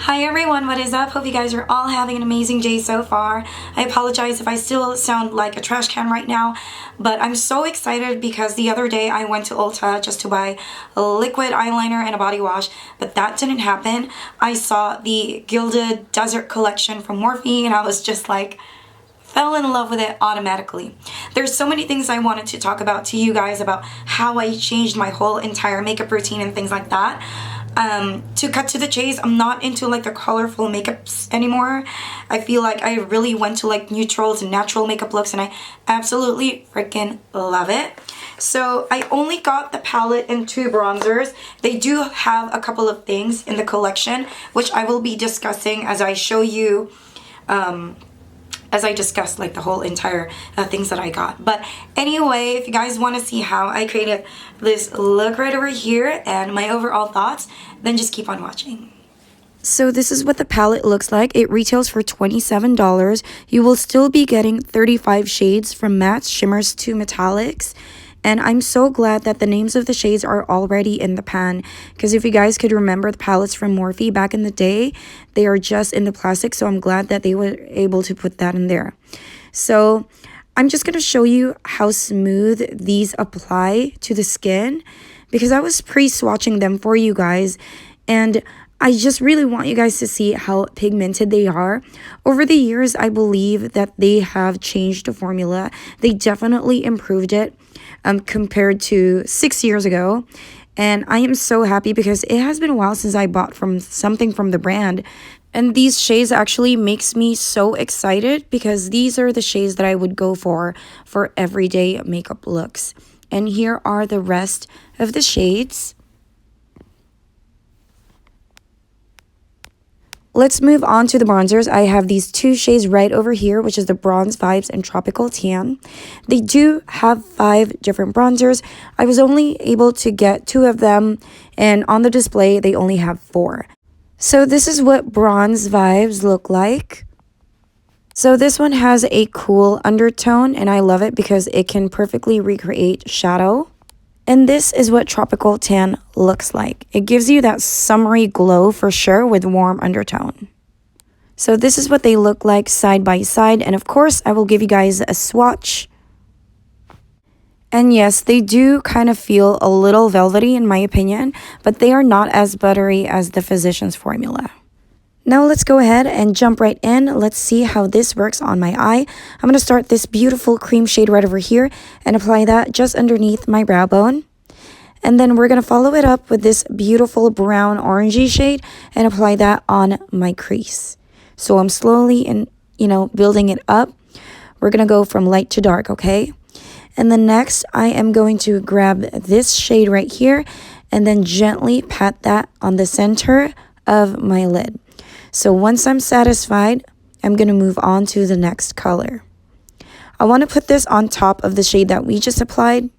Hi everyone, what is up? Hope you guys are all having an amazing day so far. I apologize if I still sound like a trash can right now, but I'm so excited because the other day I went to Ulta just to buy a liquid eyeliner and a body wash, but that didn't happen. I saw the Gilded Desert collection from Morphe and I was just like, fell in love with it automatically. There's so many things I wanted to talk about to you guys about how I changed my whole entire makeup routine and things like that. To cut to the chase, I'm not into like the colorful makeups anymore. I feel like I really went to like neutrals and natural makeup looks and I absolutely freaking love it. So I only got the palette and 2 bronzers. They do have a couple of things in the collection which I will be discussing as I show you as I discussed like the whole entire things that I got. But anyway, if you guys want to see how I created this look right over here and my overall thoughts, then just keep on watching. So this is what the palette looks like. It retails for $27. You will still be getting 35 shades from mattes, shimmers to metallics. And I'm so glad that the names of the shades are already in the pan. Because if you guys could remember the palettes from Morphe back in the day, they are just in the plastic. So I'm glad that they were able to put that in there. So I'm just going to show you how smooth these apply to the skin. Because I was pre-swatching them for you guys. And I just really want you guys to see how pigmented they are. Over the years, I believe that they have changed the formula. They definitely improved it. Compared to 6 years ago, and I am so happy because it has been a while since I bought something from the brand, and these shades actually makes me so excited because these are the shades that I would go for everyday makeup looks. And here are the rest of the shades. Let's move on to the bronzers. I have these 2 shades right over here, which is the Bronze Vibes and Tropical Tan. They do have 5 different bronzers. I was only able to get 2 of them, and on the display, they only have 4. So this is what Bronze Vibes look like. So this one has a cool undertone, and I love it because it can perfectly recreate shadow. And this is what Tropical Tan looks like. It gives you that summery glow for sure with warm undertone. So this is what they look like side by side. And of course, I will give you guys a swatch. And yes, they do kind of feel a little velvety in my opinion, but they are not as buttery as the Physicians formula. Now let's go ahead and jump right in. Let's see how this works on my eye. I'm going to start this beautiful cream shade right over here and apply that just underneath my brow bone. And then we're going to follow it up with this beautiful brown orangey shade and apply that on my crease. So I'm slowly building it up. We're going to go from light to dark, okay? And then next I am going to grab this shade right here and then gently pat that on the center of my lid. So once I'm satisfied, I'm going to move on to the next color. I want to put this on top of the shade that we just applied.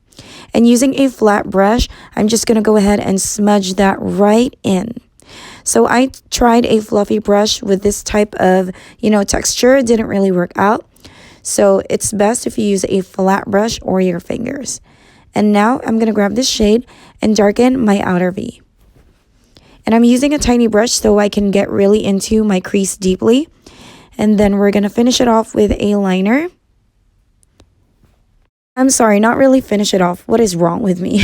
And using a flat brush, I'm just going to go ahead and smudge that right in. So I tried a fluffy brush with this type of, texture. It didn't really work out. So it's best if you use a flat brush or your fingers. And now I'm going to grab this shade and darken my outer V. And I'm using a tiny brush so I can get really into my crease deeply. And then we're going to finish it off with a liner. I'm sorry, not really finish it off. What is wrong with me?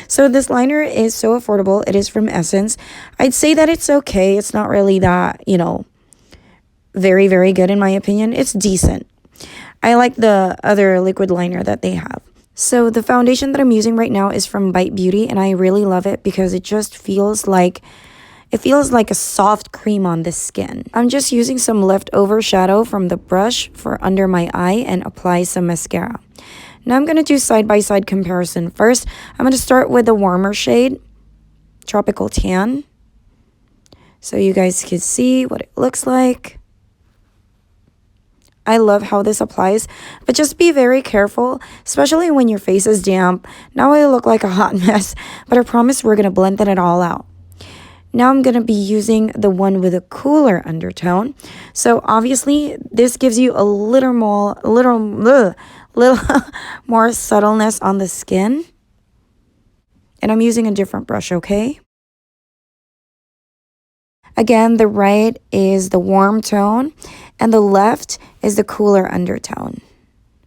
So this liner is so affordable. It is from Essence. I'd say that it's okay. It's not really that, very, very good in my opinion. It's decent. I like the other liquid liner that they have. So the foundation that I'm using right now is from Bite Beauty, and I really love it because it just feels like a soft cream on the skin. I'm just using some leftover shadow from the brush for under my eye and apply some mascara. Now I'm going to do side-by-side comparison. First, I'm going to start with the warmer shade, Tropical Tan, so you guys can see what it looks like. I love how this applies, but just be very careful, especially when your face is damp. Now I look like a hot mess, but I promise we're going to blend it all out. Now I'm going to be using the one with a cooler undertone. So obviously this gives you a little more subtleness on the skin. And I'm using a different brush, okay? Again, the right is the warm tone and the left is the cooler undertone.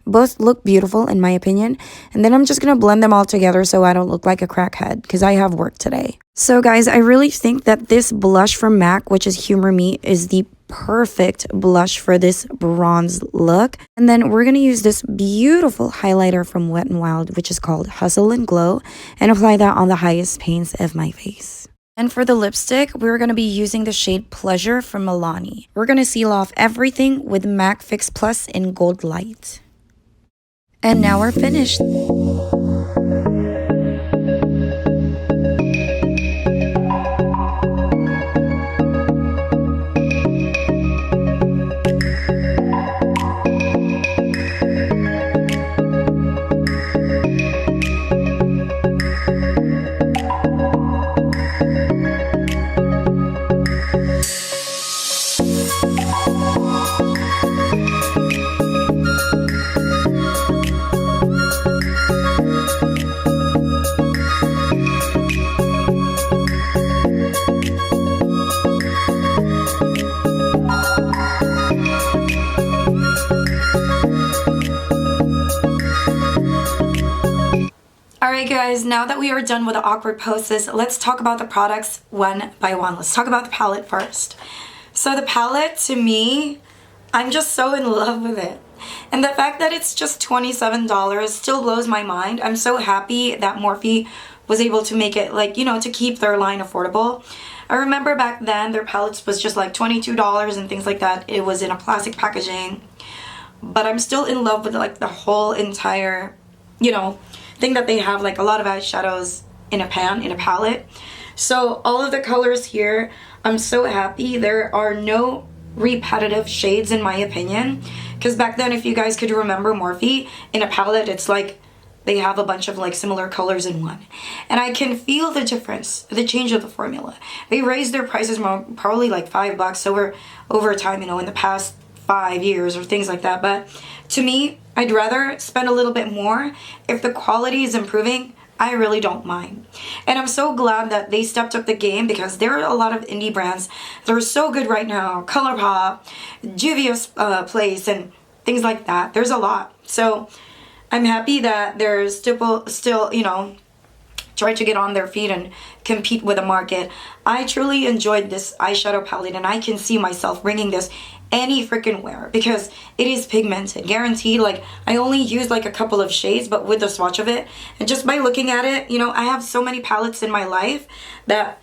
Both look beautiful in my opinion. And then I'm just going to blend them all together so I don't look like a crackhead because I have work today. So guys, I really think that this blush from MAC, which is Humor Me, is the perfect blush for this bronze look. And then we're going to use this beautiful highlighter from Wet n Wild, which is called Hustle and Glow, and apply that on the highest paints of my face. And for the lipstick, we're going to be using the shade Pleasure from Milani. We're going to seal off everything with MAC Fix Plus in Gold Light. And now we're finished. Alright guys, now that we are done with the awkward poses, let's talk about the products one by one. Let's talk about the palette first. So the palette, to me, I'm just so in love with it. And the fact that it's just $27 still blows my mind. I'm so happy that Morphe was able to make it, like, you know, to keep their line affordable. I remember back then their palettes was just like $22 and things like that. It was in a plastic packaging. But I'm still in love with like the whole entire, you know, thing that they have, like a lot of eyeshadows in a palette. So all of the colors here, I'm so happy. There are no repetitive shades in my opinion, because back then, if you guys could remember Morphe, in a palette it's like they have a bunch of like similar colors in one, and I can feel the difference, the change of the formula. They raised their prices more, probably like $5 over time, you know, in the past 5 years or things like that. But to me, I'd rather spend a little bit more. If the quality is improving, I really don't mind. And I'm so glad that they stepped up the game, because there are a lot of indie brands that are so good right now. ColourPop, Juvia's Place, and things like that. There's a lot. So I'm happy that they're still, you know, try to get on their feet and compete with the market. I truly enjoyed this eyeshadow palette, and I can see myself bringing this any freaking where, because it is pigmented, guaranteed. Like, I only used like a couple of shades, but with the swatch of it, and just by looking at it, you know, I have so many palettes in my life that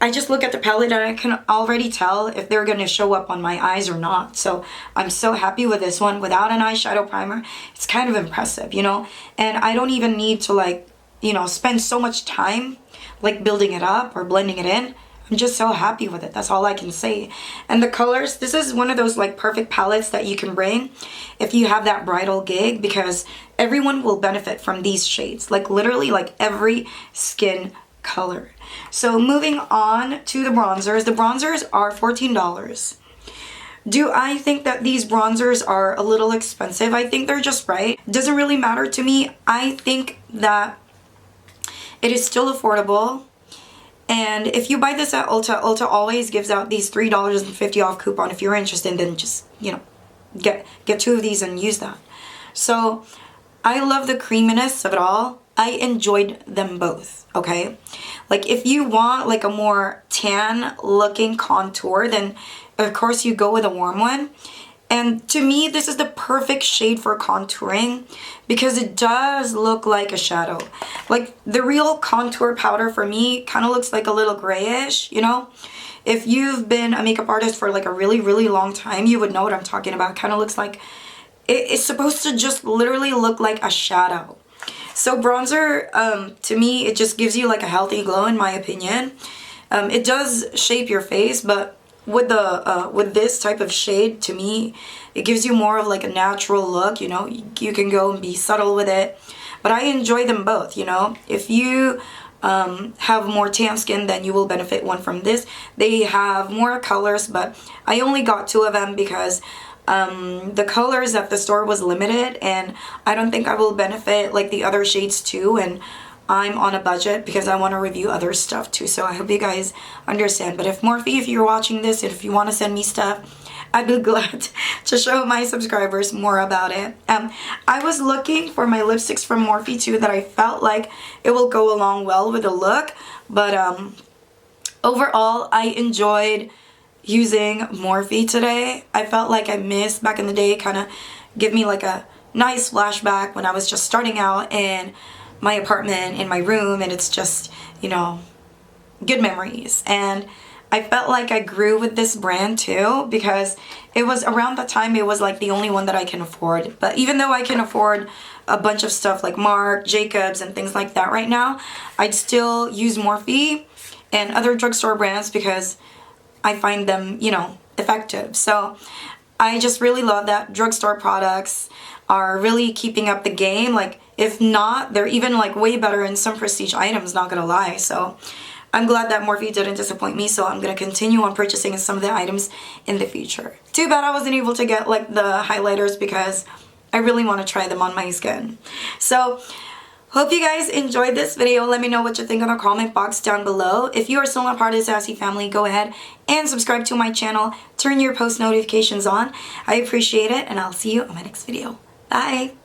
I just look at the palette and I can already tell if they're going to show up on my eyes or not. So I'm so happy with this one. Without an eyeshadow primer, it's kind of impressive, you know, and I don't even need to, like, you know, spend so much time like building it up or blending it in. I'm just so happy with it. That's all I can say. And the colors, this is one of those like perfect palettes that you can bring if you have that bridal gig, because everyone will benefit from these shades. Like literally like every skin color. So moving on to the bronzers. The bronzers are $14. Do I think that these bronzers are a little expensive? I think they're just right. It doesn't really matter to me. I think that it is still affordable. And if you buy this at Ulta, Ulta always gives out these $3.50 off coupon. If you're interested, then just, you know, get 2 of these and use that. So I love the creaminess of it all. I enjoyed them both, okay? Like, if you want like a more tan looking contour, then of course you go with a warm one. And to me, this is the perfect shade for contouring, because it does look like a shadow. Like, the real contour powder for me kind of looks like a little grayish, you know? If you've been a makeup artist for like a really, really long time, you would know what I'm talking about. It kind of looks like, it's supposed to just literally look like a shadow. So bronzer, to me, it just gives you like a healthy glow, in my opinion. It does shape your face, but with the with this type of shade, to me, it gives you more of like a natural look, you know. You can go and be subtle with it, but I enjoy them both, you know. If you have more tan skin, then you will benefit one from this. They have more colors, but I only got 2 of them because the colors at the store was limited, and I don't think I will benefit like the other shades too. And I'm on a budget because I want to review other stuff too. So I hope you guys understand. But if Morphe, if you're watching this, and if you want to send me stuff, I'd be glad to show my subscribers more about it. I was looking for my lipsticks from Morphe too that I felt like it will go along well with the look. But overall, I enjoyed using Morphe today. I felt like I missed back in the day, kind of give me like a nice flashback when I was just starting out in my apartment, in my room, and it's just, you know, good memories. And I felt like I grew with this brand too, because it was around the time it was like the only one that I can afford. But even though I can afford a bunch of stuff like Marc, Jacobs, and things like that right now, I'd still use Morphe and other drugstore brands because I find them, you know, effective. So I just really love that drugstore products are really keeping up the game. Like, if not, they're even like way better in some prestige items, not gonna lie. So I'm glad that Morphe didn't disappoint me, so I'm gonna continue on purchasing some of the items in the future. Too bad I wasn't able to get like the highlighters because I really want to try them on my skin. So hope you guys enjoyed this video. Let me know what you think in the comment box down below. If you are still not part of the Sassy family, go ahead and subscribe to my channel. Turn your post notifications on. I appreciate it, and I'll see you on my next video. Bye!